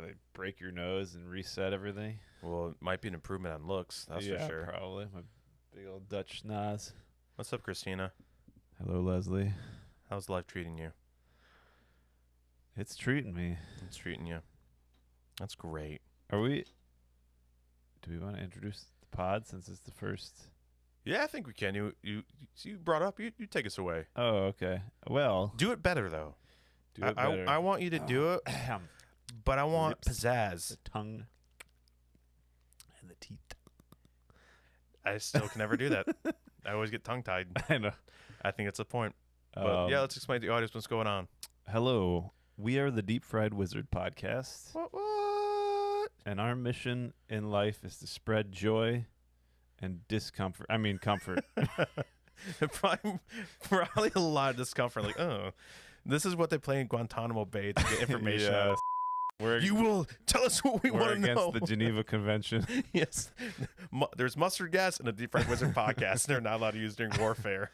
they break your nose and reset everything. Well, it might be an improvement on looks, that's for sure. Probably. My big old Dutch schnoz. What's up, Christina? Hello, Leslie. How's life treating you? It's treating me. It's treating you. That's great. Do we want to introduce the pod since it's the first? Yeah, I think we can. You brought up. You take us away. Oh, okay. Well, Do it better though. do it better. I want you to do it, but I want Lips. pizzazz. The tongue and the teeth. I still can never do that. I always get tongue-tied. I know. I think it's the point. But yeah, let's explain to the audience what's going on. Hello. We are the Deep Fried Wizard podcast. What? And our mission in life is to spread joy and discomfort. I mean, comfort. probably a lot of discomfort. Like, oh, this is what they play in Guantanamo Bay to get information. Yeah. You will tell us what we We're want to know. against the Geneva Convention. Yes. There's mustard gas in a Deep Fried Wizard podcast. They're not allowed to use during warfare.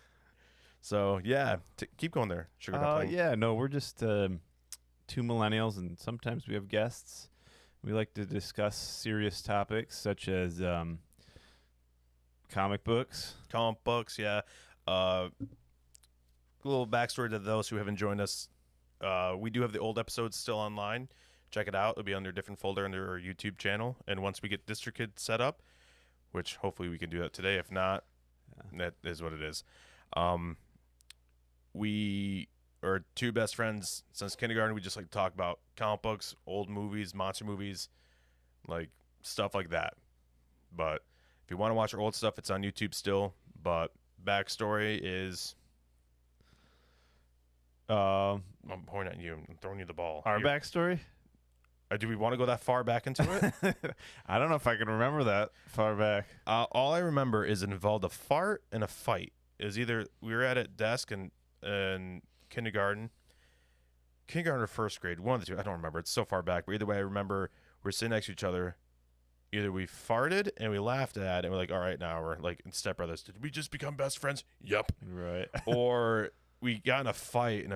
So, yeah, keep going there. Sugar dumpling. Yeah, no, we're just two millennials, and sometimes we have guests. We like to discuss serious topics such as comic books. Comic books, yeah. A little backstory to those who haven't joined us. We do have the old episodes still online. Check it out. It'll be under a different folder under our YouTube channel. And once we get DistroKid set up, which hopefully we can do that today. If not, that is what it is. We are two best friends since kindergarten. We just like to talk about comic books, old movies, monster movies, like stuff like that. But if you want to watch our old stuff, it's on YouTube still. But backstory is... I'm pointing at you. I'm throwing you the ball. Our backstory? Do we want to go that far back into it? I don't know if I can remember that far back. All I remember is it involved a fart and a fight. It was either we were at a desk in kindergarten or first grade. One of the two. I don't remember. It's so far back. But either way, I remember we're sitting next to each other. Either we farted and we laughed at it and we're like, all right, now we're like in Step Brothers. Did we just become best friends? Yep. Right. Or we got in a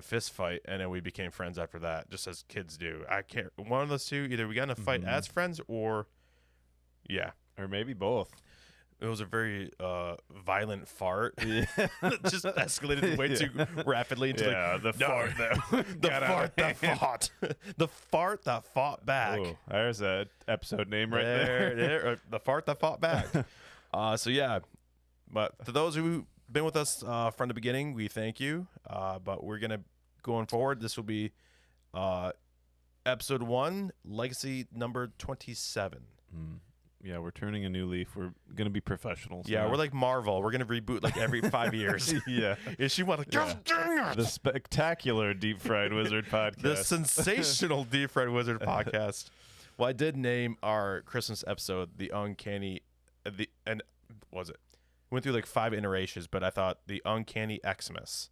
fist fight, and then we became friends after that, just as kids do. I can't. One of those two. Either we got in a fight as friends, or yeah, or maybe both. It was a very violent fart. Yeah. Just escalated way too rapidly into fart the fart that fought back. Ooh, there's a episode name right there. The fart that fought back. So yeah, but to those who been with us from the beginning, we thank you. But we're going forward. This will be episode 1, legacy number 27. Yeah, we're turning a new leaf. We're gonna be professionals. Yeah, now. We're like Marvel. We're gonna reboot like every 5 years. Yeah, is she want the spectacular Deep Fried Wizard podcast, the sensational Deep Fried Wizard podcast. Well, I did name our Christmas episode the Uncanny, was it? Went through like 5 iterations, but I thought the Uncanny Xmas.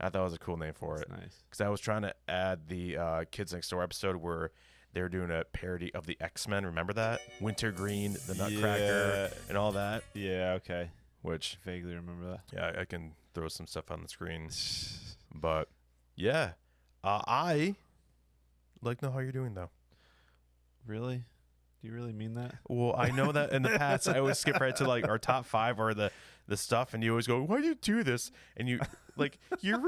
I thought it was a cool name for it. Nice. Because I was trying to add the Kids Next Door episode where they were doing a parody of the X-Men. Remember that? Wintergreen, the Nutcracker, and all that. Yeah, okay. Which vaguely remember that. Yeah, I can throw some stuff on the screen. But yeah, I like to know how you're doing though. Really? Do you really mean that? Well, I know that in the past I always skip right to like our top 5 or the stuff, and you always go, "Why do you do this?" And you like you're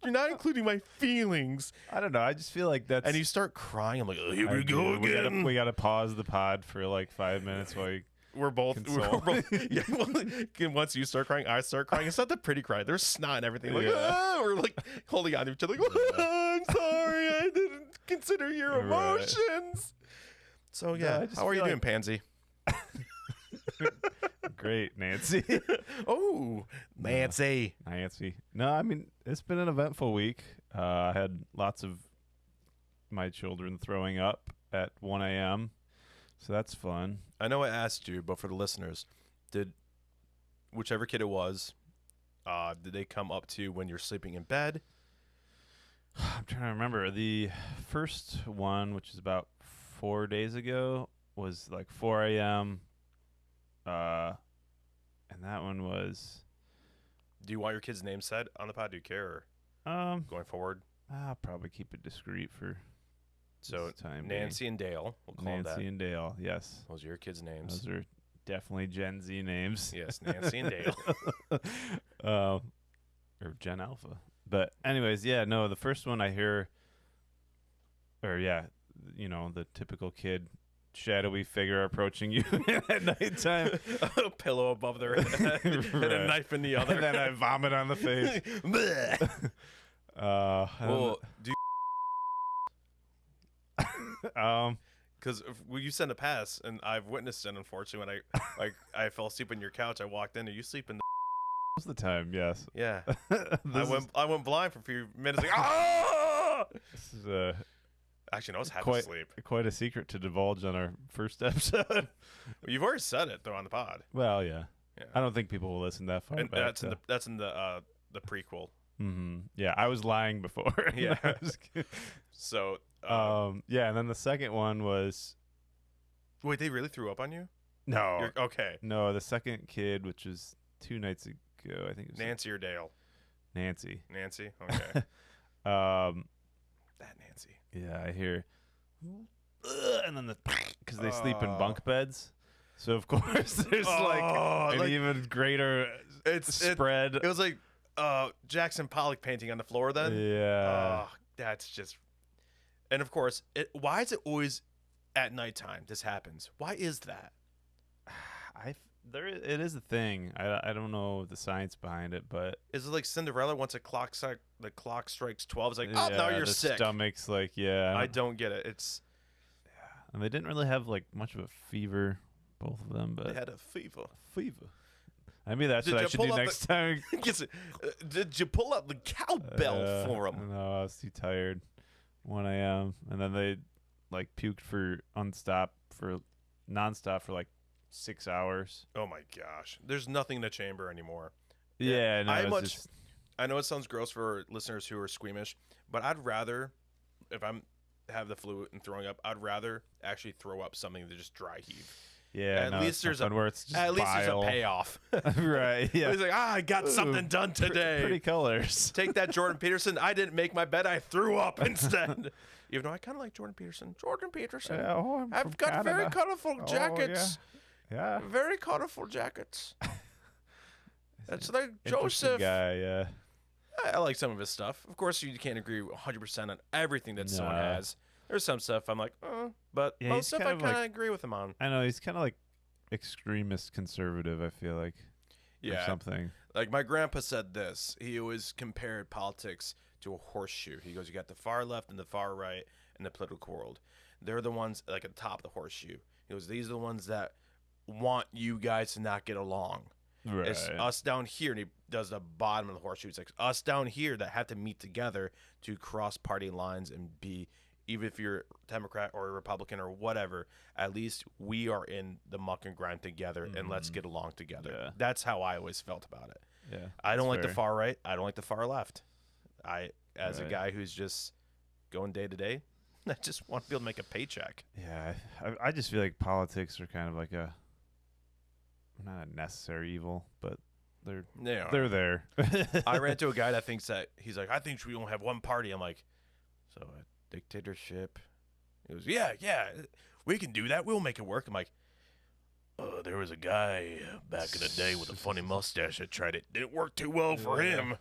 not including my feelings. I don't know. I just feel like that's. And you start crying. I'm like, "Oh, here we go again." We gotta pause the pod for like 5 minutes while we're both yeah. Well, once you start crying, I start crying. It's not the pretty cry. There's snot and everything. Like, we're like holding on to each other. Like, I'm sorry, I didn't consider your emotions. So yeah, how are you doing, Pansy? Great, Nancy. Oh, Nancy. No, I mean, it's been an eventful week. I had lots of my children throwing up at 1 a.m., so that's fun. I know I asked you, but for the listeners, did whichever kid it was, did they come up to when you're sleeping in bed? I'm trying to remember. The first one, which is about 4 days ago, was like 4 a.m., and that one was... Do you want your kid's name said on the pod? Do you care? Or going forward? I'll probably keep it discreet for So this time Nancy and Dale, we'll call them that. Nancy and Dale, yes. Those are your kids' names. Those are definitely Gen Z names. Yes, Nancy and Dale. Or Gen Alpha. But anyways, yeah, no, the first one I hear, or yeah, the typical kid, shadowy figure approaching you at nighttime. A pillow above their head and a knife in the other. And then I vomit on the face. Well, do you, because you send a pass, and I've witnessed it. Unfortunately, when I fell asleep on your couch, I walked in, and you sleep in the. most of the time, yes. Yeah, This I went blind for a few minutes. Like, ah! This is Actually, no, I was half asleep. quite a secret to divulge on our first episode. Well, you've already said it though on the pod. Well, yeah. Yeah, I don't think people will listen that far and back. that's in the prequel. Mm-hmm. Yeah, I was lying before. Yeah. So. Yeah, and then the second one was Wait, they really threw up on you? no, Okay. no. The second kid, which was 2 nights ago, I think it was Nancy or Dale? Nancy. Nancy. Okay. That Nancy. Yeah, I hear, and then because they sleep in bunk beds, so of course there's an even greater spread. It was like Jackson Pollock painting on the floor then. Yeah. That's just. And of course, why is it always at nighttime this happens? Why is that? It is a thing. I don't know the science behind it, but is it like Cinderella? Once the clock strikes 12, it's like, oh, now you're the sick. Stomach's like, yeah. I don't get it. It's and they didn't really have like much of a fever, both of them, but they had a fever. Maybe that's what I should do next time. Did you pull out the cowbell for them? No, I was too tired. 1 a.m. and then they like puked for nonstop for like 6 hours. Oh my gosh, there's nothing in the chamber anymore. Yeah, no, I know it sounds gross for listeners who are squeamish, but I'd rather, if I'm have the flu and throwing up, I'd rather actually throw up something than just dry heave. Yeah, at least there's least there's a payoff. Right. Yeah. He's like, I got something done today. Pretty colors. Take that, Jordan Peterson. I didn't make my bed. I threw up instead. Even though I kind of like Jordan Peterson. Yeah, I've got Canada. very colorful jackets. Yeah. Very colorful jackets. That's like Interesting Joseph. guy, yeah. I like some of his stuff. Of course, you can't agree 100% on everything that someone has. There's some stuff I'm like, but Yeah, most stuff I kind of like, agree with him on. I know he's kind of like extremist conservative, I feel like. Yeah. Or something. Like my grandpa said this. He always compared politics to a horseshoe. He goes, you got the far left and the far right in the political world. They're the ones like at the top of the horseshoe. He goes, these are the ones that want you guys to not get along. Right. It's us down here, and he does the bottom of the horseshoe. It's like us down here that have to meet together to cross party lines and be, even if you're Democrat or a Republican or whatever, at least we are in the muck and grind together, and let's get along together. Yeah. That's how I always felt about it. Yeah. I don't like fair. the far right. I don't like the far left. As a guy who's just going day to day, I just want to be able to make a paycheck. Yeah, I just feel like politics are kind of like not a necessary evil, but they're there. I ran into a guy that thinks that he's like, I think we only have one party. I'm like, so a dictatorship? He goes, yeah, we can do that. We'll make it work. I'm like, there was a guy back in the day with a funny mustache that tried it. Didn't work too well for him.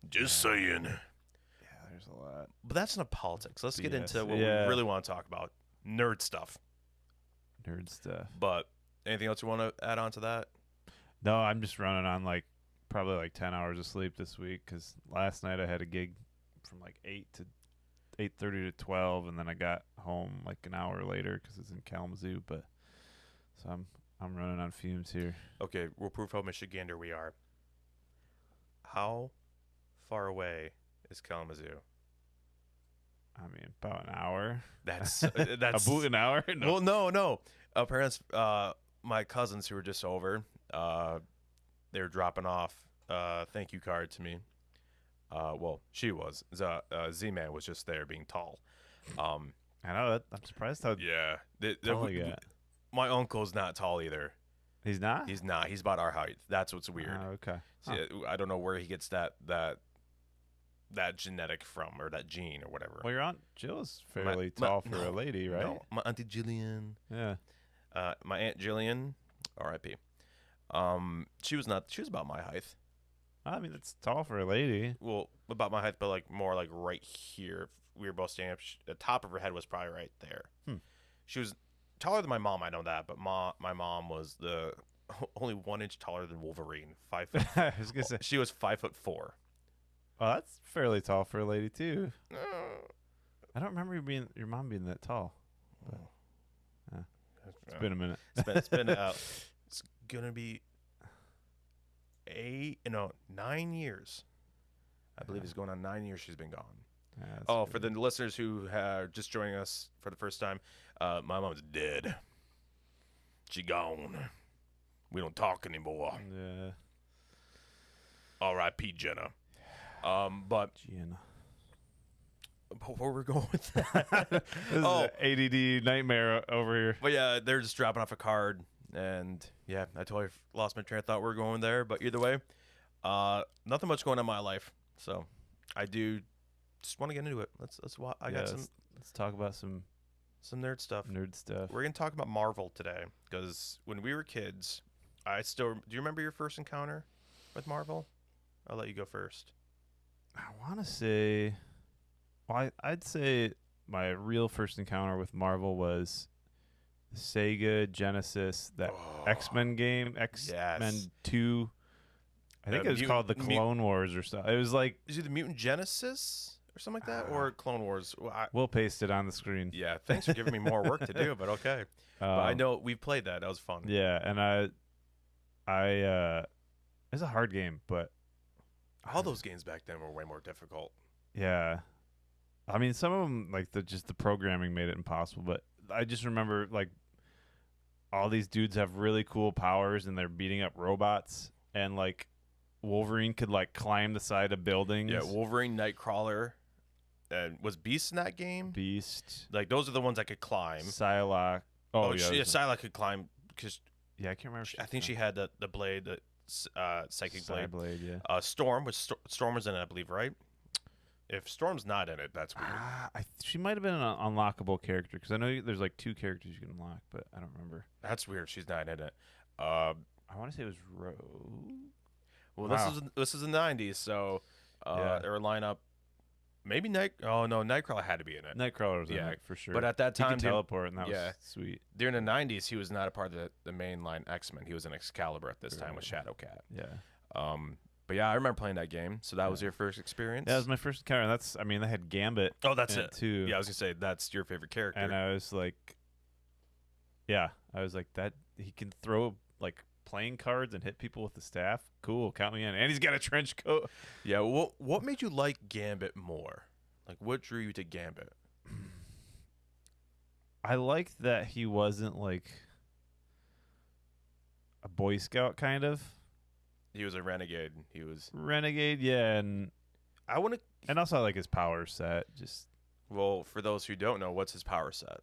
Just saying. Yeah, there's a lot. But that's not politics. Let's get BS. into what we really want to talk about. Nerd stuff. Nerd stuff. But anything else you want to add on to that? No, I'm just running on probably 10 hours of sleep this week because last night I had a gig from 8 to 8:30 to 12, and then I got home an hour later because it's in Kalamazoo. But so I'm running on fumes here. Okay, we'll prove how Michigander we are. How far away is Kalamazoo? I mean, about an hour. That's about an hour. No. Well, no. Parents, my cousins who were just over, they were dropping off thank you card to me. Well, she was. Z-Man was just there being tall. I know that. I'm surprised how tall you got. My uncle's not tall either. He's not? He's not. He's about our height. That's what's weird. Okay. See, I don't know where he gets that that genetic from, or that gene or whatever. Well, your aunt Jill is fairly tall for a lady, right? No, my auntie Jillian. Yeah. My aunt Jillian, R.I.P. She was about my height. I mean, that's tall for a lady. Well, about my height, but like more like right here. We were both standing up. The top of her head was probably right there. She was taller than my mom. I know that, but my mom was the only 1 inch taller than Wolverine. 5 foot. I was gonna say, She was 5'4". well, that's fairly tall for a lady too. I don't remember your mom being that tall. But, it's been a minute. It's been it's gonna be 9 years. I believe it's going on 9 years she's been gone. Yeah, for the listeners who are just joining us for the first time, my mom's dead. She gone. We don't talk anymore. Yeah. R.I.P. Jenna. But Gianna. where we're going with that? This is an ADD nightmare over here. But yeah, they're just dropping off a card, and yeah, I totally lost my train of thought. We're going there, but either way, nothing much going on in my life, so I do just want to get into it. Let's let's talk about some nerd stuff. Nerd stuff. We're gonna talk about Marvel today because when we were kids, do you remember your first encounter with Marvel? I'll let you go first. I want to say, well, I'd say my real first encounter with Marvel was the Sega Genesis, that X-Men game, X-Men 2. I think it was called the Clone Wars or something. It was like... Is it the Mutant Genesis or something like that? Or Clone Wars? We'll paste it on the screen. Yeah, thanks for giving me more work to do, but okay. But I know we've played that. That was fun. Yeah, and it's a hard game, but... All those games back then were way more difficult. Yeah. I mean, some of them, like, the programming made it impossible, but I just remember, like, all these dudes have really cool powers, and they're beating up robots, and, like, Wolverine could, like, climb the side of buildings. Yeah, Wolverine, Nightcrawler, and was Beast in that game? Beast. Like, those are the ones that could climb. Psylocke. Psylocke could climb, because... Yeah, I can't remember. I think she had the blade, the psychic blade. Yeah. Storm was in it, I believe, right? If Storm's not in it, that's weird. She might have been an unlockable character, because I know there's like 2 characters you can unlock, but I don't remember. That's weird. She's not in it. I want to say it was Rogue. Well, this is the 90s, so their lineup. Maybe Nightcrawler had to be in it. Nightcrawler was in it for sure. But at that time, he could teleport, and that was sweet. During the 90s, he was not a part of the mainline X-Men. He was in Excalibur at this time with Shadowcat. Yeah. But yeah, I remember playing that game. So that was your first experience? That was my first encounter. They had Gambit. Oh, that's it. Too. Yeah, I was going to say, that's your favorite character. And I was like, that he can throw, like, playing cards and hit people with the staff. Cool, count me in. And he's got a trench coat. Yeah, what made you like Gambit more? Like, what drew you to Gambit? I liked that he wasn't, like, a Boy Scout, kind of. He was a renegade. He was... Renegade, yeah, and... And also, I like his power set, just... Well, for those who don't know, what's his power set?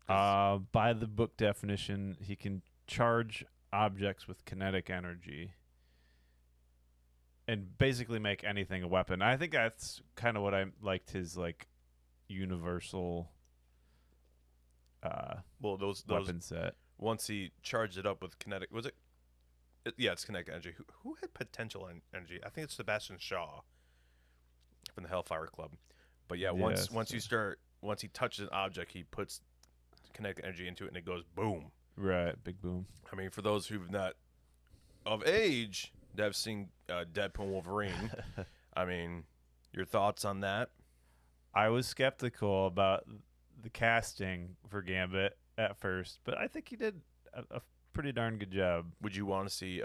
By the book definition, he can charge objects with kinetic energy and basically make anything a weapon. I think that's kind of what I liked, his like universal weapon set. Once he charged it up with kinetic, it's kinetic energy. Who had potential energy? I think it's Sebastian Shaw from the Hellfire Club. But yeah, once he touches an object, he puts kinetic energy into it and it goes boom. Right, big boom. I mean, for those who've not of age that have seen Deadpool and Wolverine, I mean, your thoughts on that? I was skeptical about the casting for Gambit at first, but I think he did a pretty darn good job. Would you want to see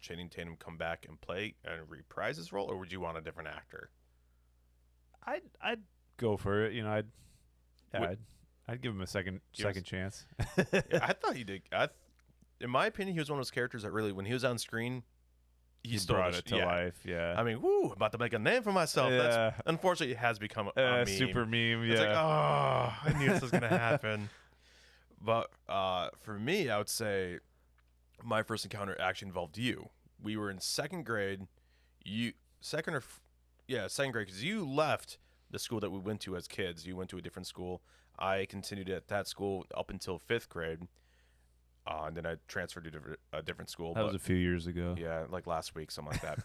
Channing Tatum come back and play and reprise his role, or would you want a different actor? I'd go for it. You know, I'd give him a second chance. Yeah, I thought he did. In my opinion, he was one of those characters that really, when he was on screen, he brought it to life. Yeah. I mean, I'm about to make a name for myself. Yeah. That's, unfortunately, it has become a meme. Super meme. Yeah. It's like, oh, I knew this was gonna happen. But for me, I would say my first encounter actually involved you. We were in second grade. Yeah, second grade, because you left the school that we went to as kids. You went to a different school. I continued at that school up until 5th grade, and then I transferred to a different school. That was a few years ago. Yeah, like last week, something like that.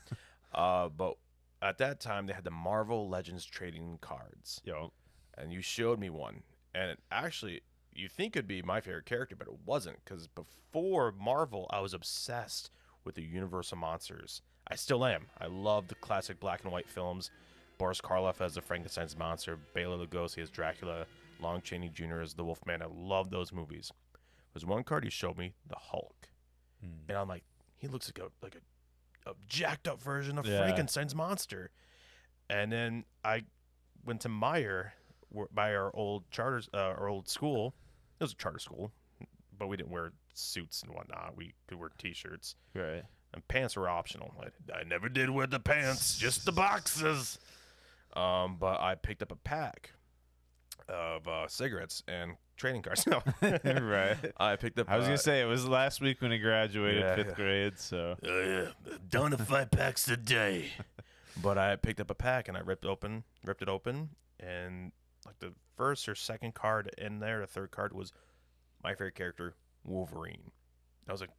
But at that time, they had the Marvel Legends trading cards. Yo. And you showed me one. And it actually, you think it'd be my favorite character, but it wasn't. Because before Marvel, I was obsessed with the Universal monsters. I still am. I love the classic black and white films. Boris Karloff as the Frankenstein's monster, Bela Lugosi as Dracula, Lon Chaney Jr. as the Wolfman. I love those movies. There's one card he showed me, the Hulk. And I'm like, he looks like a jacked up version of Frankenstein's monster. And then I went to Meyer by our old our old school. It was a charter school, but we didn't wear suits and whatnot. We could wear T-shirts. Right. And pants were optional. I never did wear the pants, just the boxes. But I picked up a pack of cigarettes and trading cards. No. Right. I picked up. I was gonna say it was last week when he graduated 5th grade. So down to 5 packs a day. But I picked up a pack and I ripped it open, and like the first or second card in there, the third card was my favorite character, Wolverine. I was like,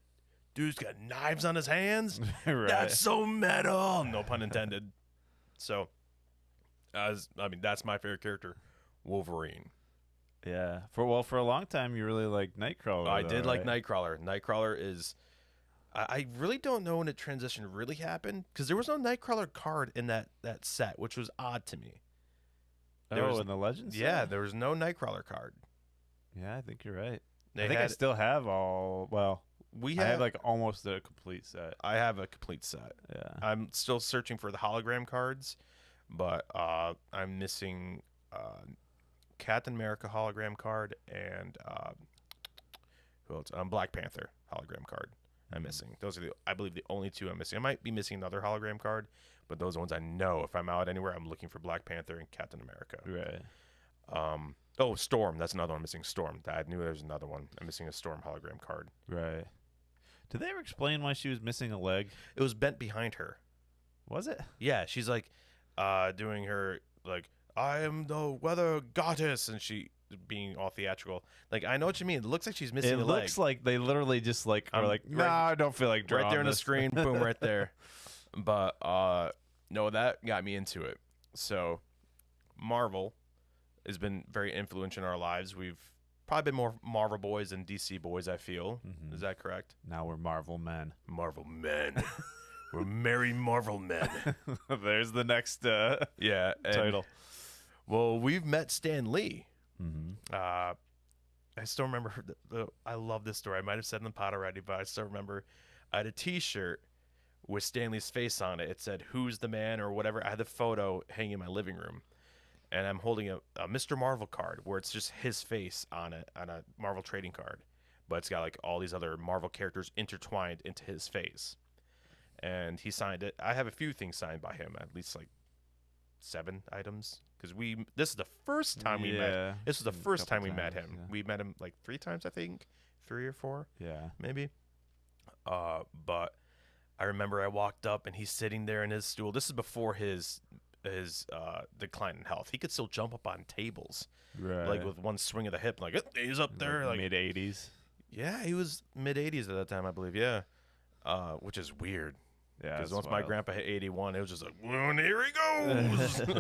dude's got knives on his hands. Right. That's so metal. No pun intended. So, that's my favorite character, Wolverine. Yeah. For a long time, you really liked Nightcrawler. I though, did right? like Nightcrawler. Nightcrawler is. I really don't know when the transition really happened because there was no Nightcrawler card in that set, which was odd to me. In the Legends? Yeah, there was no Nightcrawler card. Yeah, I think you're right. They I think I had- still have all. Well, We I have have like almost a complete set. I have a complete set. Yeah. I'm still searching for the hologram cards, but I'm missing Captain America hologram card and who else? Black Panther hologram card. I'm missing. Those are I believe the only two I'm missing. I might be missing another hologram card, but those are ones I know. If I'm out anywhere, I'm looking for Black Panther and Captain America. Right. Storm. That's another one I'm missing. Storm. I knew there was another one. I'm missing a Storm hologram card. Right. Did they ever explain why she was missing a leg? It was bent behind her. Was it? Yeah, she's like doing her like I am the weather goddess, and she being all theatrical. Like I know what you mean. It looks like she's missing It a looks leg. like they literally just like are like, right- I don't feel like drawing Right there on the this." screen, boom, right there. But no, that got me into it. So Marvel has been very influential in our lives. We've probably been more Marvel boys than DC boys, I feel. Mhm. Is that correct? Now we're Marvel men. Marvel men. We're merry Marvel men. There's the next Yeah. and- title. Well, we've met Stan Lee. Mm-hmm. I still remember I love this story. I might have said it in the pod already, but I still remember I had a T-shirt with Stanley's face on it. It said "Who's the man?" or whatever. I had the photo hanging in my living room, and I'm holding a Mr. Marvel card where it's just his face on it on a Marvel trading card, but it's got like all these other Marvel characters intertwined into his face, and he signed it. I have a few things signed by him, at least like 7 items. Because this is the first time we met. This was the first time we met him. Yeah. We met him like 3 times, I think, 3 or 4, Yeah. maybe. But I remember I walked up and he's sitting there in his stool. This is before his decline in health. He could still jump up on tables, Right. like with one swing of the hip. Like he's up there, like mid 80s. yeah, he was mid 80s at that time, I believe. Yeah, which is weird. Yeah. Because that's once my wild. grandpa hit 81, it was just like, well, and here he goes.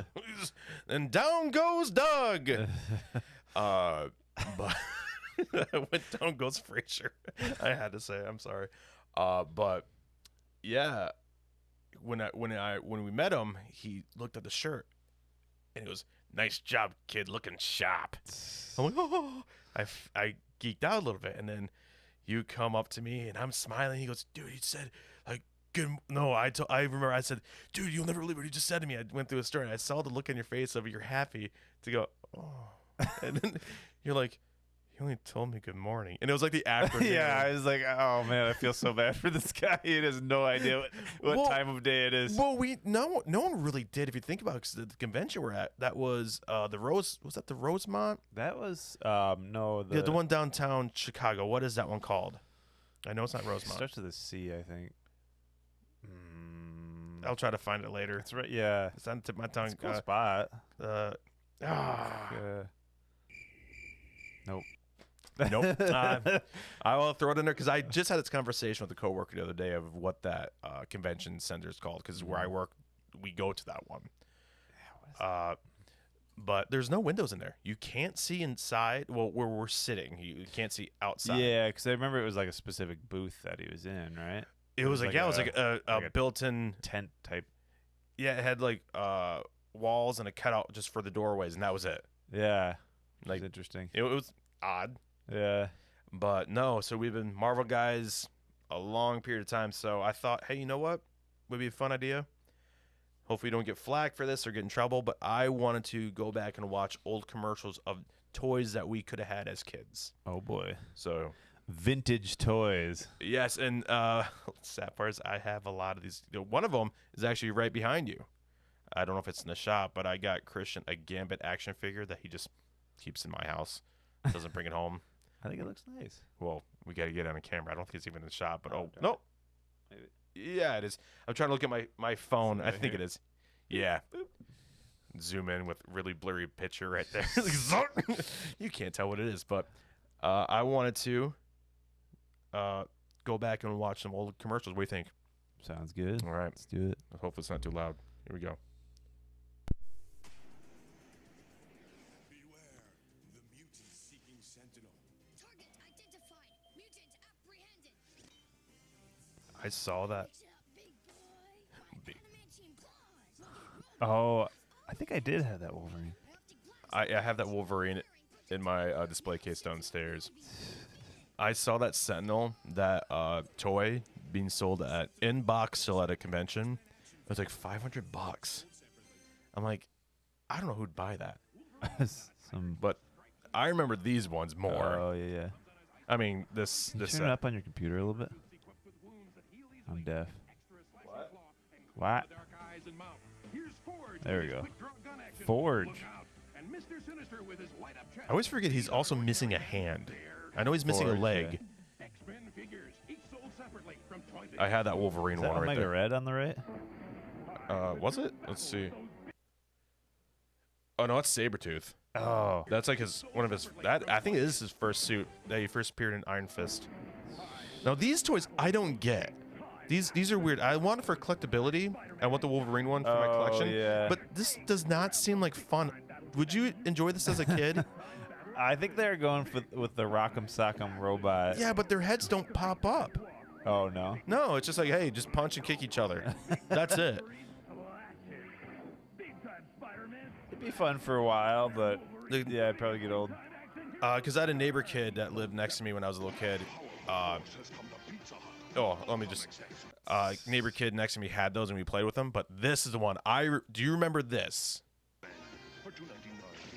And down goes Doug. But down goes Frazier. I had to say, I'm sorry. But yeah, when we met him, he looked at the shirt and he goes, "Nice job, kid, looking sharp." I'm like, oh, I geeked out a little bit, and then you come up to me and I'm smiling. He goes, "Dude," he said, like, good. No, I remember I said, "Dude, you'll never believe what he just said to me." I went through a story and I saw the look on your face of you're happy to go, "Oh," and then you're like, "He only told me good morning," and it was like the afternoon. Yeah, I was like, oh man, I feel so bad for this guy. He has no idea what Well- time of day it is. Well, no one really did. If you think about it, 'cause the convention we're at, that was the Rose. Was that the Rosemont? That was no Yeah, the one downtown Chicago. What is that one called? I know it's not Rosemont. starts with a C, I think. I'll try to find it later. That's right. Yeah. It's on the tip of my tongue. It's a cool spot. Ah. Nope. Nope. I will throw it in there because I just had this conversation with a coworker the other day of what that convention center is called. Because where I work, we go to that one. But there's no windows in there. You can't see inside. Well, where we're sitting, you can't see outside. Yeah, because I remember it was like a specific booth that he was in, right? It was like a built-in tent type. Yeah, it had like walls and a cutout just for the doorways, and that was it. Yeah, like interesting. It was odd. Yeah, but no. So we've been Marvel guys a long period of time. So I thought, hey, you know what? Would be a fun idea. Hopefully, you don't get flagged for this or get in trouble. But I wanted to go back and watch old commercials of toys that we could have had as kids. Oh boy. So vintage toys. Yes, and sad part is I have a lot of these. One of them is actually right behind you. I don't know if it's in the shop, but I got Christian a Gambit action figure that he just keeps in my house. Doesn't bring it home. I think it looks nice. Well, we got to get it on a camera. I don't think it's even in the shop, but no. Maybe. Yeah, it is. I'm trying to look at my phone. I think it is. Yeah. Boop. Zoom in with really blurry picture right there. You can't tell what it is, but I wanted to go back and watch some old commercials. What do you think? Sounds good. All right. Let's do it. I hope it's not too loud. Here we go. Beware, the mutant-seeking sentinel. Target identified. Mutant apprehended. I saw that. Big boy. Big. Oh, I think I did have that Wolverine. I have that Wolverine in my display case downstairs. I saw that Sentinel, that toy being sold at in-box still at a convention. It was like $500. I'm like, I don't know who'd buy that. But I remember these ones more. Oh yeah. I mean, this. Turn it up on your computer a little bit. I'm deaf. What? There we go. Forge. I always forget he's also missing a hand. I know he's missing Forge, a leg. yeah. I had that Wolverine Is that one right Omega there. Red on the right? Was it? Let's see. Oh no, it's Sabretooth. Oh. That's like one of his. That I think it is his first suit that he first appeared in Iron Fist. Now these toys I don't get. These are weird. I want it for collectability. I want the Wolverine one for my collection. Yeah. But this does not seem like fun. Would you enjoy this as a kid? I think they're going with the Rock'em Sock'em robot. Yeah, but their heads don't pop up. Oh no. No, it's just like, hey, just punch and kick each other. That's it. It'd be fun for a while, but yeah, I'd probably get old. Because I had a neighbor kid that lived next to me when I was a little kid. Let me just. Neighbor kid next to me had those and we played with them, but this is the one. Do you remember this? For $2.99, you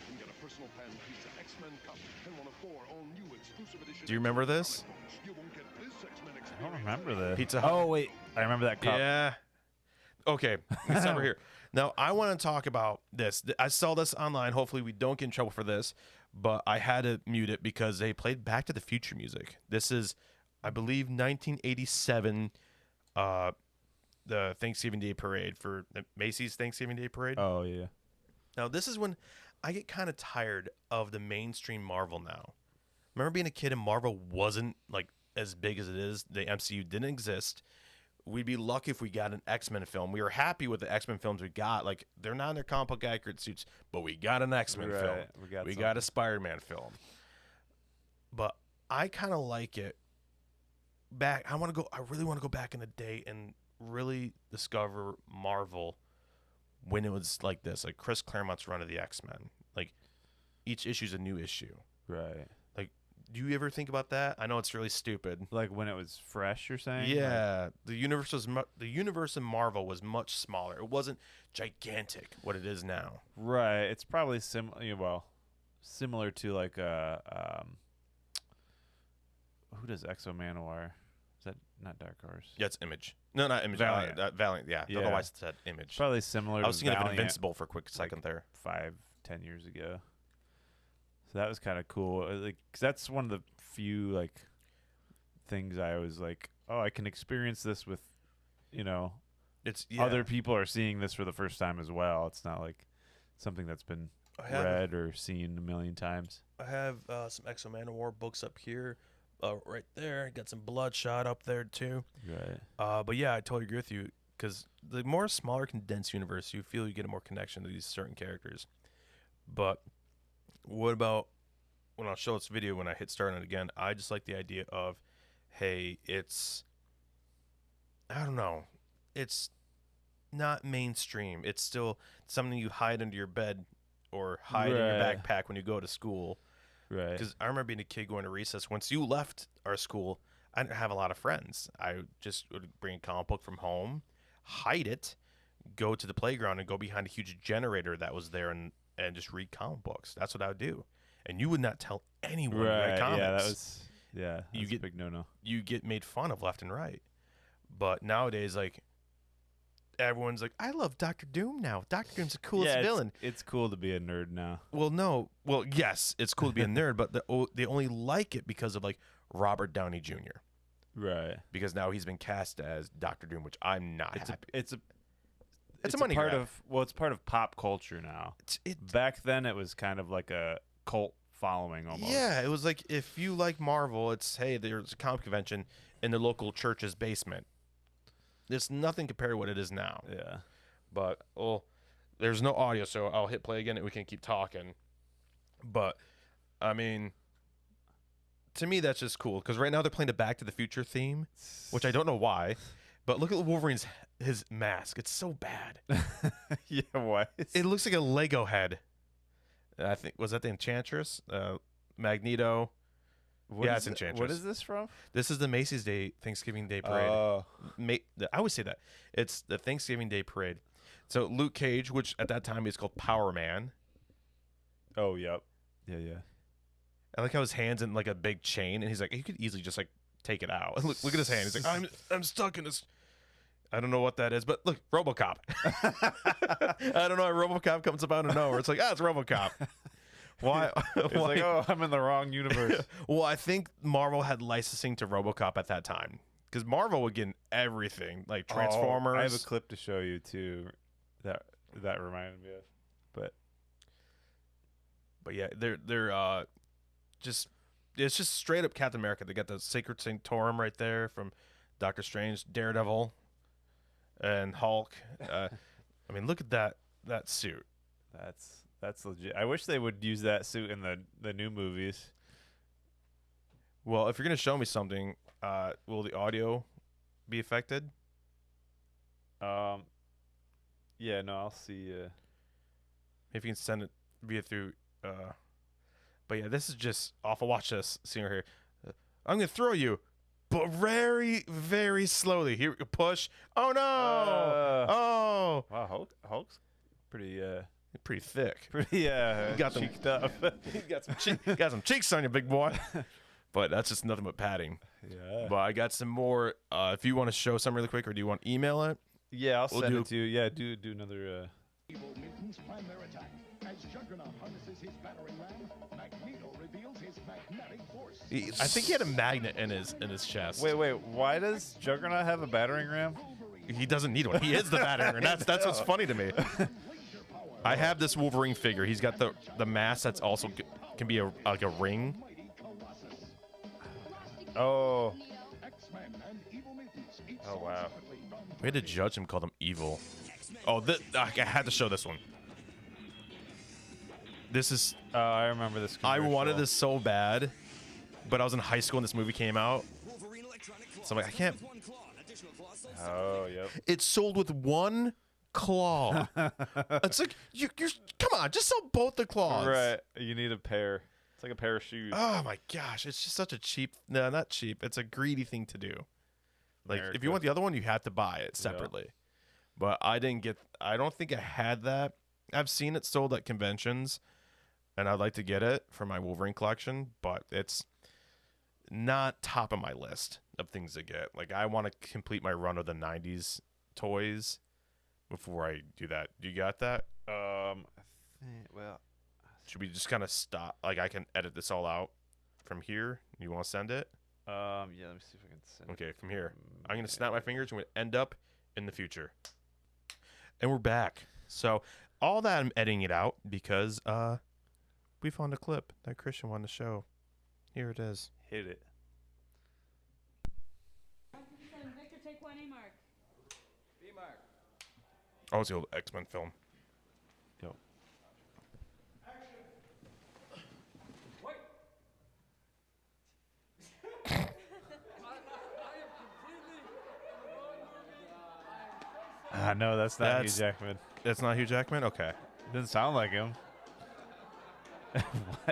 can get a personal pan pizza X-Men cup and one of 4 all-new exclusive edition. Do you remember this? You won't get this X-Men I experience. don't remember this. Pizza Hut. Oh wait, I remember that cup. Yeah. Okay, it's over here. Now I want to talk about this. I saw this online. Hopefully we don't get in trouble for this, but I had to mute it because they played Back to the Future music. This is, I believe, 1987. The Thanksgiving Day Parade for the Macy's Thanksgiving Day Parade. Oh yeah. Now this is when I get kind of tired of the mainstream Marvel now. Remember being a kid and Marvel wasn't like as big as it is. The MCU didn't exist. We'd be lucky if we got an X-Men film. We were happy with the X-Men films we got. Like, they're not in their comic book accurate suits, but we got an X-Men Right, film. We got a Spider-Man film. But I kind of like it back. I really want to go back in the day and really discover Marvel when it was like this, like Chris Claremont's run of the X-Men. Like, each issue's a new issue. Right. Like, do you ever think about that? I know it's really stupid. Like when it was fresh, you're saying? Yeah, the universe in Marvel was much smaller. It wasn't gigantic what it is now. Right. It's probably similar to like who does Exo Manowar? Is that not Dark Horse? Yeah, it's Image. No, not Image. Valiant. Valiant. Yeah. Yeah. Otherwise, it said Image. Probably similar. I was to thinking of Valiant, Invincible for a quick second there. 5-10 years ago. So that was kind of cool. Like, 'cause that's one of the few like things I was like, oh, I can experience this with, It's other people are seeing this for the first time as well. It's not like something that's been read or seen a million times. I have some Exo Manowar books up here, right there. Got some Bloodshot up there too. Right. But yeah, I totally agree with you because the more smaller condensed universe, you feel you get a more connection to these certain characters. But what about when I'll show this video when I hit start on it again? I just like the idea of, hey, I don't know, it's not mainstream. It's still something you hide under your bed or hide in your Right. backpack when you go to school. Right. Because I remember being a kid going to recess. Once you left our school, I didn't have a lot of friends. I just would bring a comic book from home, hide it, go to the playground, and go behind a huge generator that was there and just read comic books. That's what I would do. And you would not tell anyone you Right. read comics. Yeah, that was. Yeah, that's You a get- big no-no. You get made fun of left and right. But nowadays, like, everyone's like, I love Doctor Doom now. Doctor Doom's the coolest yeah, villain. It's cool to be a nerd now. Well, no. Well, yes, it's cool to be a nerd, but they only like it because of, like, Robert Downey Jr. Right. Because now he's been cast as Doctor Doom, which I'm not happy. It's a money part grab. of it's part of pop culture now. It, Back then, it was kind of like a cult following almost. yeah, it was like if you like Marvel, it's hey, there's a comic convention in the local church's basement. It's nothing compared to what it is now. Yeah. But there's no audio, so I'll hit play again and we can keep talking. But I mean, to me, that's just cool because right now they're playing the Back to the Future theme, which I don't know why. But look at Wolverine's his mask; it's so bad. Yeah. What? It looks like a Lego head. I think was that the Enchantress, Magneto. Yeah, it's Enchantress. What is this from? This is the Macy's Day Thanksgiving Day Parade. Oh. I always say that. It's the Thanksgiving Day Parade. So Luke Cage, which at that time is called Power Man. Oh. Yep. Yeah. Yeah. I like how his hand's in like a big chain, and he's like, he could easily just like take it out. Look at his hand. He's like, I'm stuck in this. I don't know what that is, but look, RoboCop. I don't know why RoboCop comes up out of nowhere. It's like, it's RoboCop. Why? It's why? like, oh, I'm in the wrong universe. Well, I think Marvel had licensing to RoboCop at that time because Marvel would get in everything, like Transformers. I have a clip to show you too. That reminded me of. But yeah, they're just it's just straight up Captain America. They got the Sacred Sanctorum right there from Doctor Strange, Daredevil, and Hulk. I mean, look at that suit. That's legit. I wish they would use that suit in the new movies. Well, if you're gonna show me something, will the audio be affected? Yeah, no, I'll see. If you can send it via through. But yeah, this is just awful. Watch this scene right here. I'm gonna throw you, but very, very slowly. Here, push. Oh no! Oh, Wow, Hulk's pretty pretty thick. pretty got them- cheeked up. You got some cheeks on you, big boy. But that's just nothing but padding. Yeah. But I got some more. If you want to show some really quick, or do you want to email it? Yeah, I'll We'll send do- it to you. Yeah, do another. Evil mutants plan their attack. As Juggernaut harnesses his battering ram, Magneto reveals his magnetic force. I think he had a magnet in his chest. Wait. Why does Juggernaut have a battering ram? He doesn't need one. He is the battering ram. That's what's funny to me. I have this Wolverine figure. He's got the mask that's also can be like a ring. Mighty Colossus. Oh. X-Men and evil mutants each Oh, wow. separately from We had to judge him, called him evil. Oh, I had to show this one. This is. I remember this. I wanted commercial. this so bad, but I was in high school and this movie came out. So I'm like, I can't. Oh, yep. It's sold with one claw. It's like you're come on, just sell both the claws. Right. You need a pair. It's like a pair of shoes. Oh my gosh, it's just such a cheap. No, not cheap. It's a greedy thing to do. Like if America. you want the other one, you have to buy it separately. But I didn't get. I don't think I had that. I've seen it sold at conventions, and I'd like to get it for my Wolverine collection, but it's not top of my list of things to get. Like I want to complete my run of the '90s toys before I do that. Do you got that? I think, well, Should we just kind of stop? Like I can edit this all out from here. You want to send it? yeah. Let me see if I can send. Okay, from here. I'm gonna snap my fingers and we end up in the future. And we're back. So all that I'm editing it out because we found a clip that Christian wanted to show. Here it is. Hit it. Victor, take 1 A mark. Oh, it's the old X-Men film. Yo. No, that's not That's- Hugh Jackman. That's not Hugh Jackman? Okay. Didn't sound like him.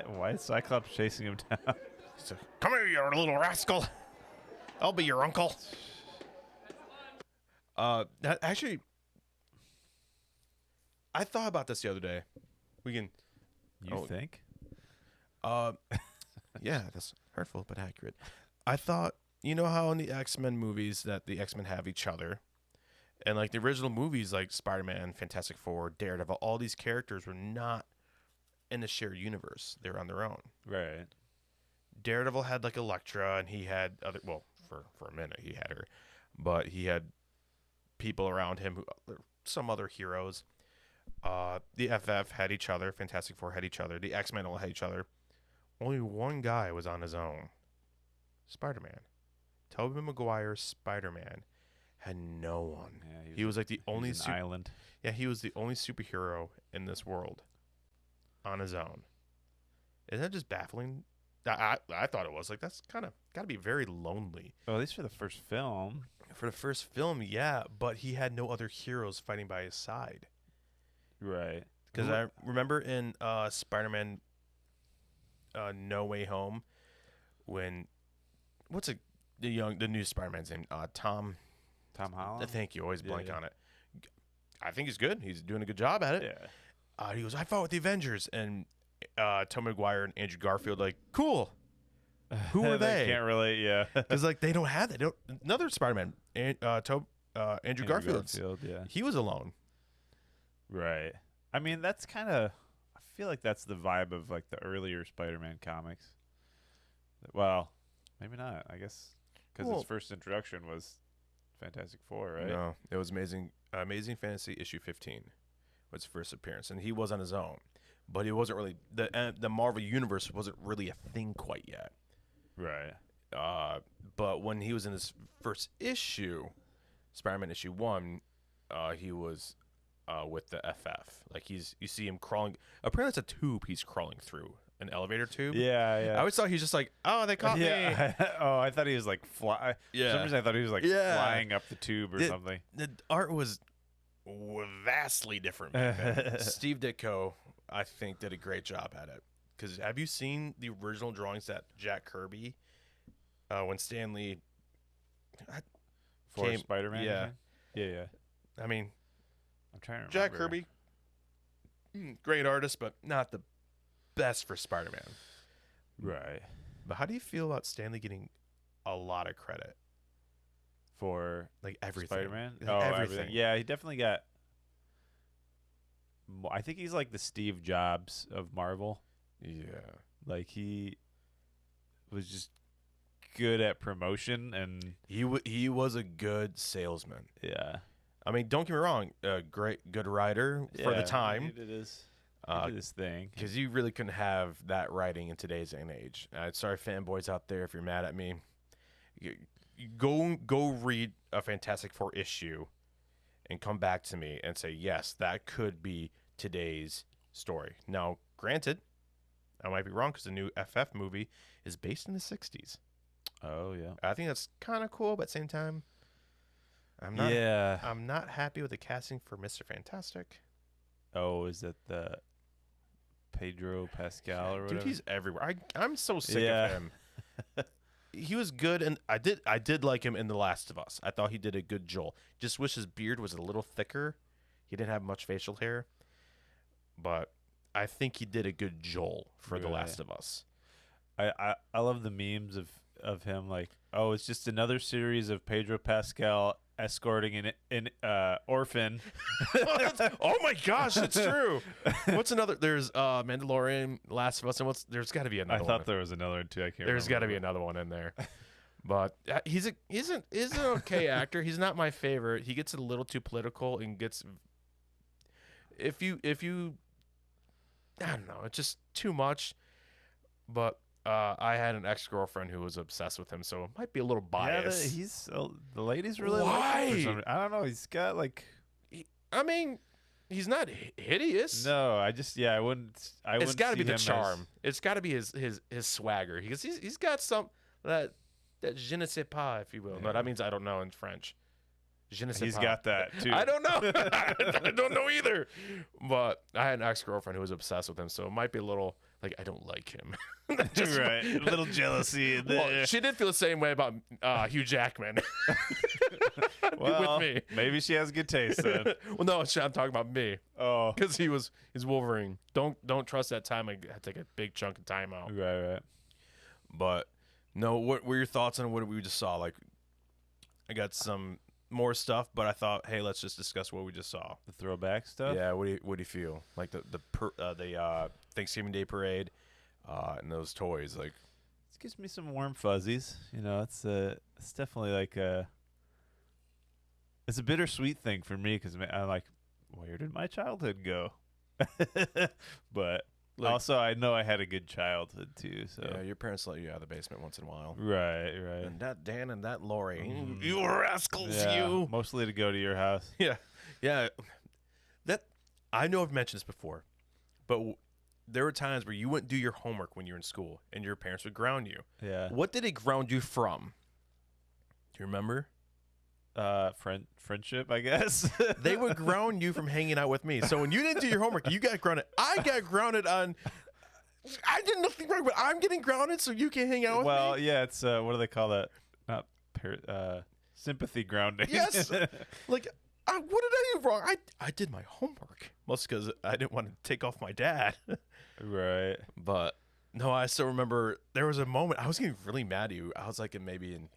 Why is Cyclops chasing him down? So, come here, you little rascal. I'll be your uncle. Actually, I thought about this the other day. We can, You think? yeah, that's hurtful but accurate. I thought, you know how in the X-Men movies that the X-Men have each other, and like the original movies like Spider-Man, Fantastic Four, Daredevil, all these characters were not in the shared universe. They were on their own. Right. Daredevil had like Elektra, and he had other. Well, for a minute he had her, but he had people around him who some other heroes. The FF had each other. Fantastic Four had each other. The X-Men all had each other. Only one guy was on his own. Spider-Man. Tobey Maguire's Spider-Man had no one. Yeah, He was like the only an island. yeah, he was the only superhero in this world on his own. Isn't that just baffling? I thought it was like that's kind of got to be very lonely. Well, at least for the first film. For the first film, yeah, but he had no other heroes fighting by his side. Right. Because I remember in Spider-Man No Way Home when the new Spider-Man's name? Tom Holland. Thank you. Always blank Yeah. on it. I think he's good. He's doing a good job at it. Yeah. He goes, I fought with the Avengers, and Tom Maguire and Andrew Garfield like, cool. Who are they? Can't relate. Yeah. Because like they don't have that. Another Spider-Man, Andrew Garfield. Yeah. He was alone. Right. I mean, that's kind of. I feel like that's the vibe of like the earlier Spider-Man comics. Well, maybe not. I guess because Well- its first introduction was Fantastic Four, right? No, it was Amazing Fantasy issue 15 was his first appearance, and he was on his own. But he wasn't really the Marvel universe wasn't really a thing quite yet. Right. But when he was in his first issue, Spider-Man issue 1, he was with the FF. Like you see him crawling. Apparently, it's a tube he's crawling through, an elevator tube. Yeah. Yeah. I always thought he was just like, oh, they caught me. yeah. Oh, I thought he was like fly. Yeah. For some reason, I thought he was like Yeah. flying up the tube or something. The art was vastly different back then. Steve Ditko, I think, did a great job at it. Because have you seen the original drawings that Jack Kirby, when Stan Lee, For came- Spider-Man. you yeah. think? Yeah. I mean, I'm trying to remember. Jack Kirby, great artist, but not the best for Spider-Man. Right. But how do you feel about Stanley getting a lot of credit? For Like everything. Spider-Man. Like Oh, everything. everything. Yeah, he definitely got. I think he's like the Steve Jobs of Marvel. Yeah. Like he was just good at promotion and He was a good salesman. yeah. I mean, don't get me wrong, a good writer for the Yeah, time. He did his, thing. Because you really couldn't have that writing in today's day and age. Sorry, fanboys out there, if you're mad at me. You go read a Fantastic Four issue and come back to me and say, yes, that could be today's story. Now, granted, I might be wrong because the new FF movie is based in the 60s. Oh yeah. I think that's kind of cool, but at the same time, I'm not. Yeah. I'm not happy with the casting for Mr. Fantastic. Oh, is that the Pedro Pascal or whatever? Dude, he's everywhere. I'm so sick Yeah. of him. He was good, and I did like him in The Last of Us. I thought he did a good Joel. Just wish his beard was a little thicker. He didn't have much facial hair, but I think he did a good Joel for The Really? Last of Us. I love the memes of him like, oh, it's just another series of Pedro Pascal escorting an orphan. Oh my gosh, it's true. What's another? There's Mandalorian, Last of Us, and there's got to be I another one. thought there was another one too. I can't. There's got to remember. be another one in there. But he's an okay actor. He's not my favorite. He gets a little too political and gets if you I don't know, it's just too much. But I had an ex-girlfriend who was obsessed with him, so it might be a little biased. Yeah, the ladies really like him for Why? some reason. I don't know. He's got like I mean, he's not hideous. no. I wouldn't. It's got to see be the him as- charm. It's got to be his swagger. He's got some that je ne sais pas, if you will. No, Yeah. that means I don't know in French. Je ne sais He's pas. got that too. I don't know. I don't know either. But I had an ex-girlfriend who was obsessed with him, so it might be a little like I don't like him. Just- right. A little jealousy in Well, there. she did feel the same way about Hugh Jackman Well, with me. maybe she has good taste then. Well, no, I'm talking about me Oh, because he's Wolverine. Don't trust that time. I had to take a big chunk of time out. right. But no, what were your thoughts on what we just saw? Like, I got some more stuff, but I thought, hey, let's just discuss what we just saw. The throwback stuff. Yeah, what do you feel like the Thanksgiving Day parade and those toys? Like, This gives me some warm fuzzies. You know, it's definitely like it's a bittersweet thing for me because I'm like, where did my childhood go? But Like- also, I know I had a good childhood too. So yeah, your parents let you out of the basement once in a while. right. And that Dan and that Lori, Mhm. you rascals, Yeah, you. mostly to go to your house. Yeah. That I know I've mentioned this before, but there were times where you wouldn't do your homework when you were in school, and your parents would ground you. Yeah. What did it ground you from? Do you remember? Friendship, I guess. They would ground you from hanging out with me. So when you didn't do your homework, you got grounded. I got grounded on. I did nothing wrong, but I'm getting grounded so you can hang out with well, me. yeah, it's what do they call that? Not sympathy grounding. Yes. Like, what did I do wrong? I did my homework. Mostly because I didn't want to take off my dad. Right. But no, I still remember there was a moment I was getting really mad at you. I was like maybe in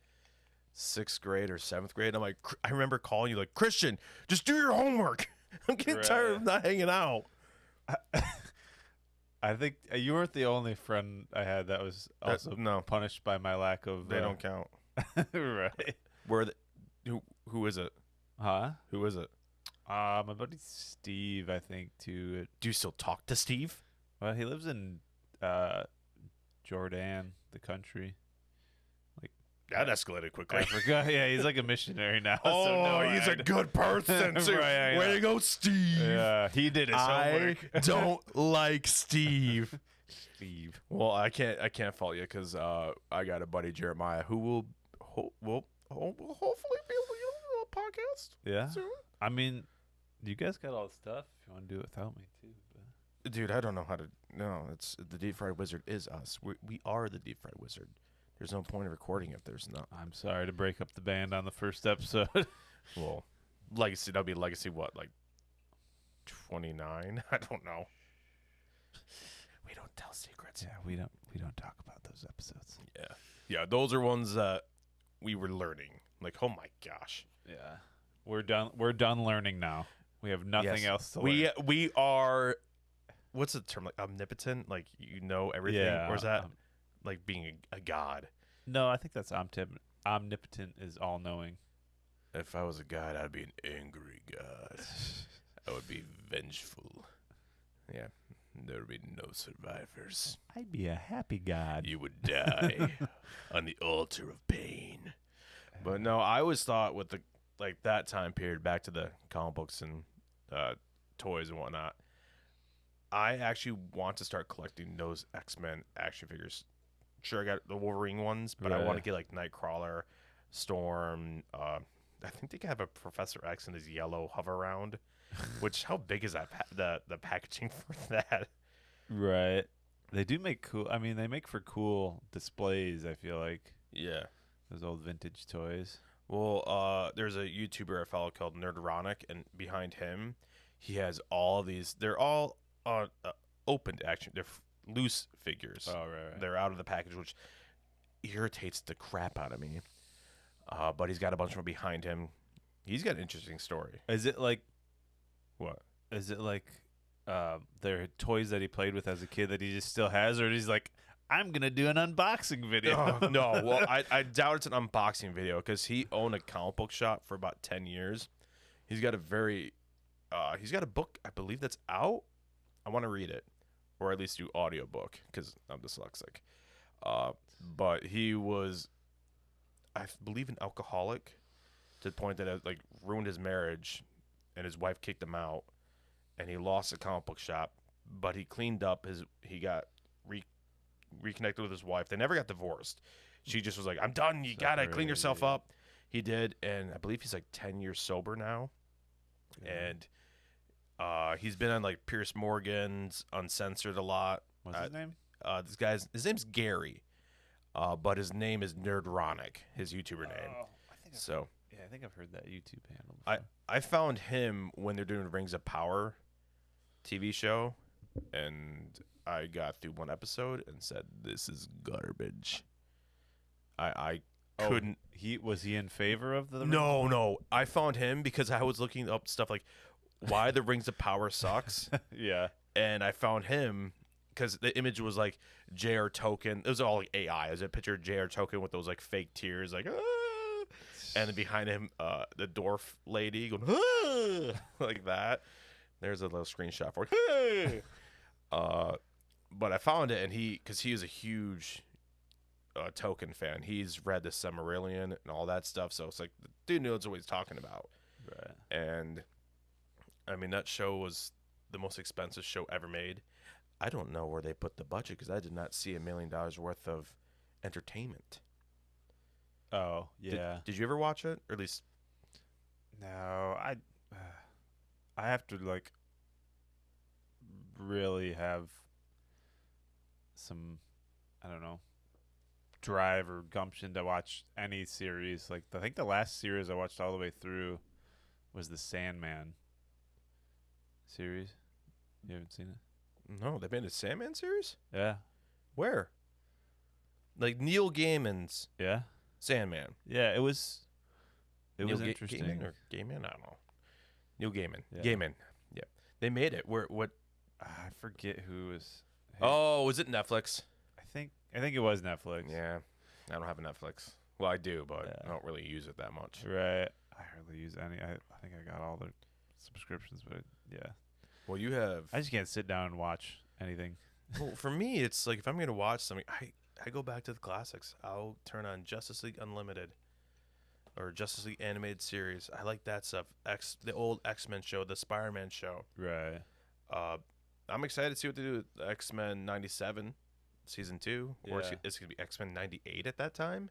6th grade or 7th grade. I'm like, I remember calling you like, Christian, just do your homework. I'm getting tired of Right. not hanging out. I think you weren't the only friend I had that was also no, punished by my lack of. they don't count. Right. Where the who is it? Huh? Who is it? My buddy Steve, I think, too. Do you still talk to Steve? Well, he lives in Jordan, the country. That escalated quickly. Africa. Yeah, he's like a missionary now. Oh, so no, he's a good person. Too. Right, Way yeah. to go, Steve. Yeah, he did his I homework. don't like Steve. Steve. Well, I can't fault you because I got a buddy Jeremiah who will hopefully be on a podcast Yeah. soon. I mean, you guys got all the stuff. If you want to do it without me too. But. Dude, I don't know how to. No, it's the Deep Fried Wizard is us. We are the Deep Fried Wizard. There's no point of recording if there's not. I'm sorry to break up the band on the first episode. Well, legacy. That'll be legacy. What, like 29? I don't know. We don't tell secrets. yeah, we don't talk about those episodes. Yeah. Those are ones that we were learning. Like, oh my gosh. Yeah, we're done. We're done learning now. We have nothing Yes. else to We learn. we are. What's the term? Like omnipotent? Like you know everything? Yeah, Or is that like being a god? No, I think that's omnipotent is all knowing. If I was a god, I'd be an angry god. I would be vengeful. Yeah. There would be no survivors. I'd be a happy god. You would die on the altar of pain. But no, I always thought with the like that time period, back to the comic books and toys and whatnot, I actually want to start collecting those X-Men action figures. Sure, I got the Wolverine ones, but I want to Right. get like Nightcrawler, Storm. I think they could have a Professor X in his yellow hover round. Which how big is that? The packaging for that? Right. They do make cool. I mean, they make for cool displays. I feel like Yeah. those old vintage toys. Well, there's a YouTuber I follow called Nerdronic, and behind him, he has all these. They're all opened action. They're loose figures. Oh right. They're out of the package, which irritates the crap out of me. But he's got a bunch of them behind him. He's got an interesting story. Is it like? What? Is it like? They're toys that he played with as a kid that he just still has, or he's like, I'm gonna do an unboxing video. Oh, no, well, I doubt it's an unboxing video because he owned a comic book shop for about 10 years. He's got a book, I believe, that's out. I want to read it, or at least do audiobook because I'm dyslexic. But he was, I believe, an alcoholic to the point that it like ruined his marriage, and his wife kicked him out, and he lost the comic book shop. But he cleaned up he got reconnected with his wife. They never got divorced. She just was like, "I'm done. You gotta clean yourself up." He did, and I believe he's like 10 years sober now. And he's been on like Pierce Morgan's Uncensored a lot. What's his name? His name's Gary, but his name is Nerdronic, his YouTuber name. I think I've heard that YouTube handle before. I found him when they're doing Rings of Power TV show, and I got through one episode and said, "This is garbage." I couldn't. Was he in favor of the? No. I found him because I was looking up stuff like why the Rings of Power sucks. Yeah. And I found him because the image was like J.R. Tolkien. It was all like AI. It was a picture of J.R. Tolkien with those like fake tears, like, ah! And then behind him, the dwarf lady going, ah! Like that. There's a little screenshot for it. But I found it, and because he is a huge Tolkien fan. He's read the Silmarillion and all that stuff, so it's like the dude knows what he's talking about. Right. And I mean, that show was the most expensive show ever made. I don't know where they put the budget because I did not see $1 million worth of entertainment. Oh yeah. Did you ever watch it, or at least? No, I have to like really have some, I don't know, drive or gumption to watch any series. Like I think the last series I watched all the way through was the Sandman series. You haven't seen it? No, they made a Sandman series. Yeah. Where? Like Neil Gaiman's Yeah. Sandman. Yeah, it was Neil interesting. Gaiman or Gaiman? I don't know. Neil Gaiman. Yeah. Gaiman. Yeah. They made it. What? I forget who was. Oh, was it Netflix? I think it was Netflix. Yeah. I don't have a Netflix. Well, I do, but Yeah. I don't really use it that much. Right. I hardly use any. I think I got all the subscriptions, but yeah. Well, you have. I just can't sit down and watch anything. Well, for me, it's like if I'm going to watch something, I go back to the classics. I'll turn on Justice League Unlimited or Justice League Animated Series. I like that stuff. The old X-Men show, the Spider-Man show. Right. I'm excited to see what they do with X-Men 97 season 2, or Yeah. it's going to be X-Men 98 at that time.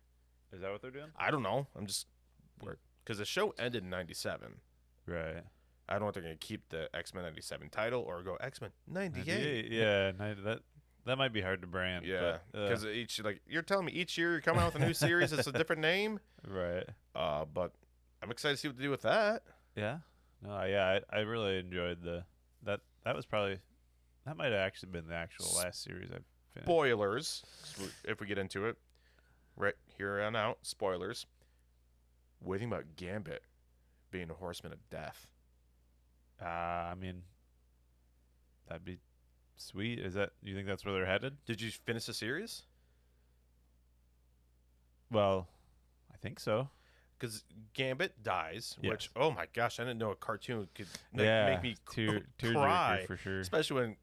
Is that what they're doing? I don't know. I'm just because the show ended in 97. Right. I don't know if they're going to keep the X-Men 97 title or go X-Men 98. Yeah. That might be hard to brand. Yeah, but, because you're telling me each year you're coming out with a new series, it's a different name. right. But I'm excited to see what they do with that. Yeah. No. Yeah. I really enjoyed that. That was probably that might have actually been the actual last series I finished. Spoilers, if we get into it, right here on out. Spoilers. What do you think about Gambit being a horseman of death? I mean, that'd be sweet. You think that's where they're headed? Did you finish the series? Well, I think so. Because Gambit dies, Yes. which, oh my gosh, I didn't know a cartoon could Yeah, make me tearjerker cry. for sure. Especially when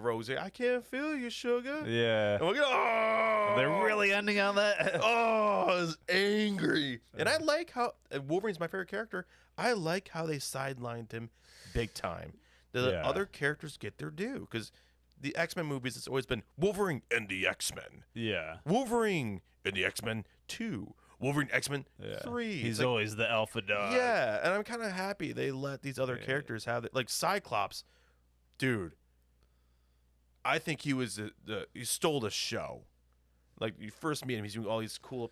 Rosie, I can't feel you, sugar. Yeah. And we're like, oh! They're really ending on that. Oh, I was angry. And I like how Wolverine's my favorite character. I like how they sidelined him big time. The Yeah. other characters get their due because the X-Men movies, it's always been Wolverine and the X-Men. Yeah. Wolverine and the X-Men 2. Wolverine X-Men Yeah. 3. He's It's like, always the alpha dog. yeah, and I'm kind of happy they let these other Yeah. characters have it. Like Cyclops, dude. I think he was he stole the show. Like you first meet him, he's doing all these cool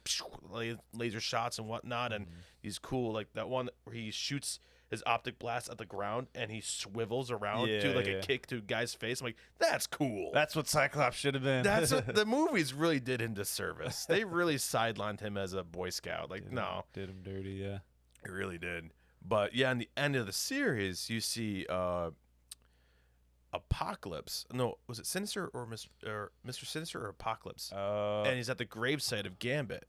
laser shots and whatnot, and he's cool. Like that one where he shoots his optic blast at the ground and he swivels around to like a kick to a guy's face. I'm like, that's cool. That's what Cyclops should have been. That's what the movies really did him disservice. They really sidelined him as a Boy Scout. Like, no, did him dirty. Yeah. it really did. But yeah, in the end of the series, you see Apocalypse. No, was it Sinister or Mr. Sinister or Apocalypse? Oh. And he's at the gravesite of Gambit.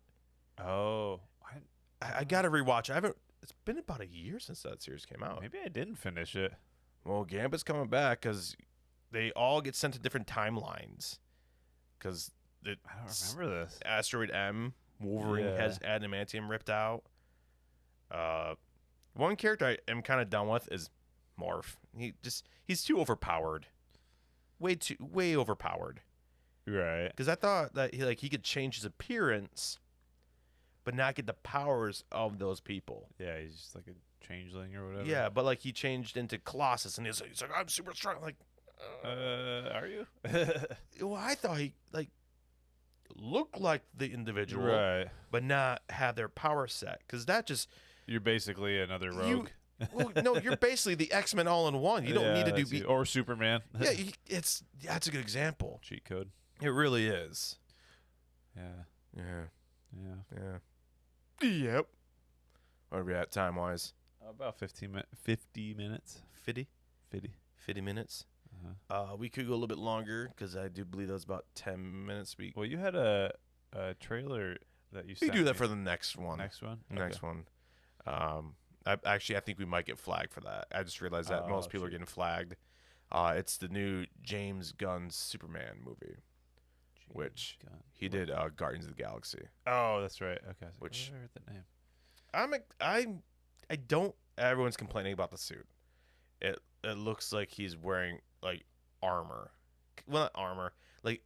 Oh. I gotta rewatch. I haven't. It's been about a year since that series came out. Maybe I didn't finish it. Well, Gambit's coming back because they all get sent to different timelines. Because the I don't remember this. Asteroid M, Wolverine Yeah. has adamantium ripped out. One character I am kind of done with is Morph. He's too overpowered. Way overpowered. Right. Because I thought that he could change his appearance, but not get the powers of those people. Yeah, he's just like a changeling or whatever. Yeah, but like he changed into Colossus, and he's like, I'm super strong. Like, Are you? well, I thought he looked like the individual, Right. but not have their power set. Because that just You're basically another rogue. well, no, you're basically the X-Men all in one. You don't need to do or Superman. yeah, that's a good example. Cheat code. It really is. Yeah. Yeah. Yeah. Yep. What are we at time wise? About 50 minutes. 50? 50 minutes. Uh-huh. We could go a little bit longer because I do believe that was about 10 minutes. Well, you had a trailer that you We sent can do that me. for the next one. Next one? Next Okay. one. I think we might get flagged for that. I just realized that Oh, most people are shoot. getting flagged. It's the new James Gunn's Superman movie, which James Gunn. he did Guardians of the Galaxy. Oh, that's right. Okay. I was like, Which- where did I heard that name? I don't. Everyone's complaining about the suit. It looks like he's wearing like armor. Well, not armor, like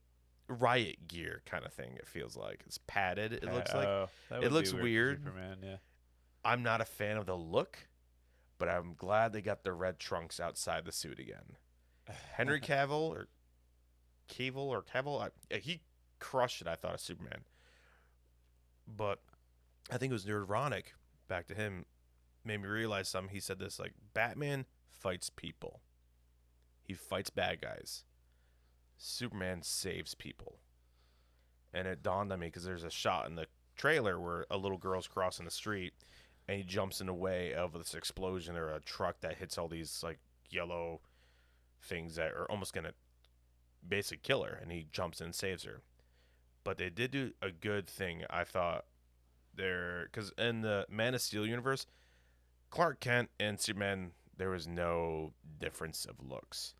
riot gear kind of thing. It feels like it's padded. It looks like. Oh, that it would be looks for weird. Superman, yeah. I'm not a fan of the look, but I'm glad they got the red trunks outside the suit again. Henry Cavill, he crushed it. I thought of Superman, but I think it was ironic. Back to him, made me realize something. He said this like Batman fights people, he fights bad guys. Superman saves people, and it dawned on me because there's a shot in the trailer where a little girl's crossing the street, and he jumps in the way of this explosion or a truck that hits all these like yellow things that are almost gonna basically kill her, and he jumps in and saves her. But they did do a good thing, I thought. Because in the Man of Steel universe, Clark Kent and Superman, there was no difference of looks.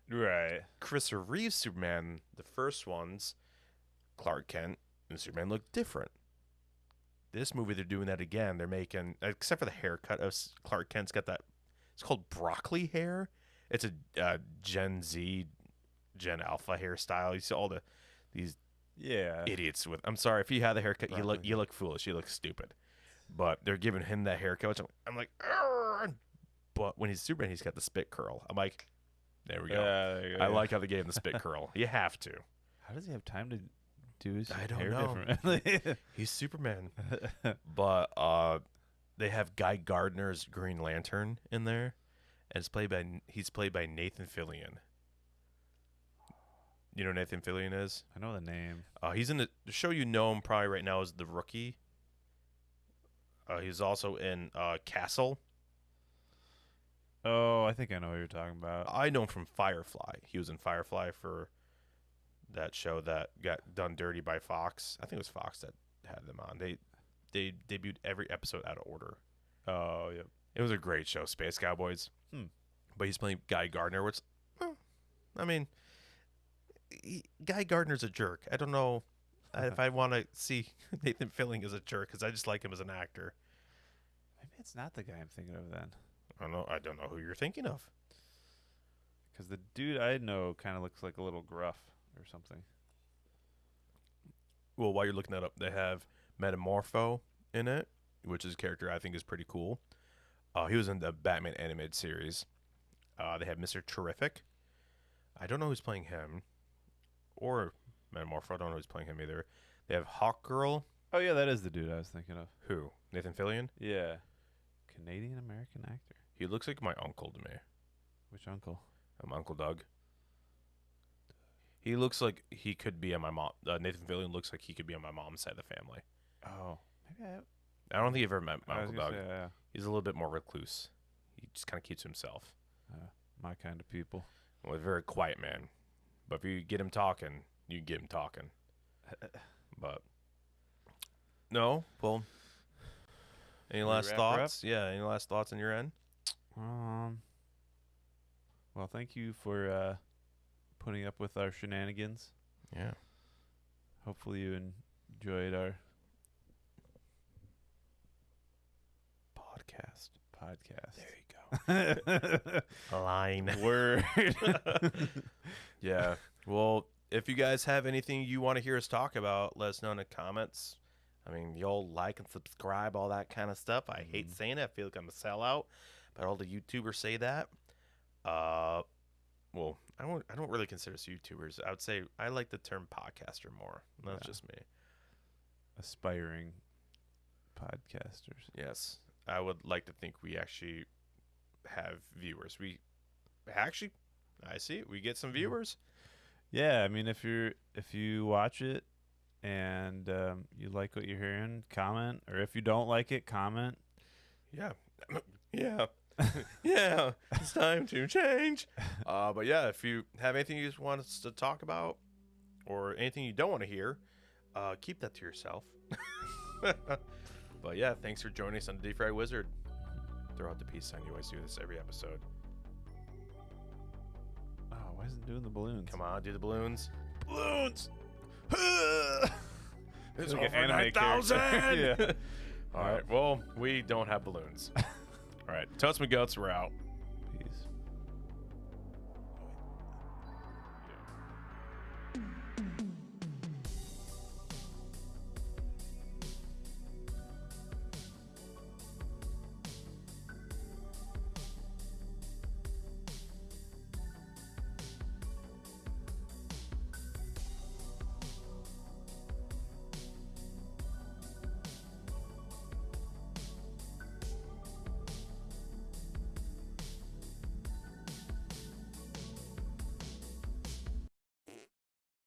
Right. Christopher Reeve's Superman, the first ones, Clark Kent and Superman look different. This movie, they're doing that again. They're making, except for the haircut of Clark Kent's got that, it's called broccoli hair. It's a Gen Z, Gen Alpha hairstyle. You see all these Yeah. idiots with. I'm sorry if you have the haircut, Broccoli. you look foolish. You look stupid. But they're giving him that haircut. Which I'm like, "Arr!" But when he's Superman, he's got the spit curl. I'm like, there we go. Yeah, there you go, I yeah. like how they gave him the spit curl. You have to. How does he have time to do his I don't hair know. differently? He's Superman. But they have Guy Gardner's Green Lantern in there, and he's played by Nathan Fillion. You know who Nathan Fillion is? I know the name. He's in the show you know him probably right now is The Rookie. He's also in Castle. Oh, I think I know what you're talking about. I know him from Firefly. He was in Firefly for that show that got done dirty by Fox. I think it was Fox that had them on. They debuted every episode out of order. Oh, yep. It was a great show, Space Cowboys. But he's playing Guy Gardner, which, I mean, Guy Gardner's a jerk. I don't know if I want to see Nathan Fillion as a jerk because I just like him as an actor. Maybe it's not the guy I'm thinking of then. I don't know who you're thinking of. Because the dude I know kind of looks like a little gruff or something. Well, while you're looking that up, they have Metamorpho in it, which is a character I think is pretty cool. He was in the Batman animated series. They have Mr. Terrific. I don't know who's playing him. Or Metamorpho. I don't know who's playing him either. They have Hawkgirl. Oh, yeah, that is the dude I was thinking of. Who? Nathan Fillion? Yeah. Canadian-American actor. He looks like my uncle to me. Which uncle? Uncle Doug. He looks like he could be on my mom. Nathan Fillion looks like he could be on my mom's side of the family. Oh, maybe I don't think you've ever met my I was Uncle gonna Doug. say, yeah. He's a little bit more recluse. He just kind of keeps to himself. My kind of people. Well, a very quiet man. But if you get him talking, you get him talking. But no, well, any we last wrap her up? thoughts? Yeah, any last thoughts on your end? Well, thank you for putting up with our shenanigans. Yeah. Hopefully you enjoyed our podcast. There you go. Line. Word. Yeah. Well, if you guys have anything you want to hear us talk about, let us know in the comments. I mean, y'all like and subscribe, all that kind of stuff. I hate saying it. I feel like I'm a sellout, but all the YouTubers say that. Well, I don't really consider us YouTubers. I would say I like the term podcaster more. That's just me. Aspiring podcasters. Yes. I would like to think we actually have viewers. I see it. We get some viewers. Yeah, I mean, if you watch it and you like what you're hearing, comment. Or if you don't like it, comment. Yeah. Yeah. Yeah. It's time to change. But yeah, if you have anything you just want us to talk about or anything you don't want to hear, keep that to yourself. But yeah, thanks for joining us on the Deep Fried Wizard. Throw out the peace sign. You always do this every episode. Oh, why isn't it doing the balloons? Come on, do the balloons. Balloons! It's like an over anime 9,000! character. Yeah. All right, well, we don't have balloons. All right, Toast Me Goats, we're out.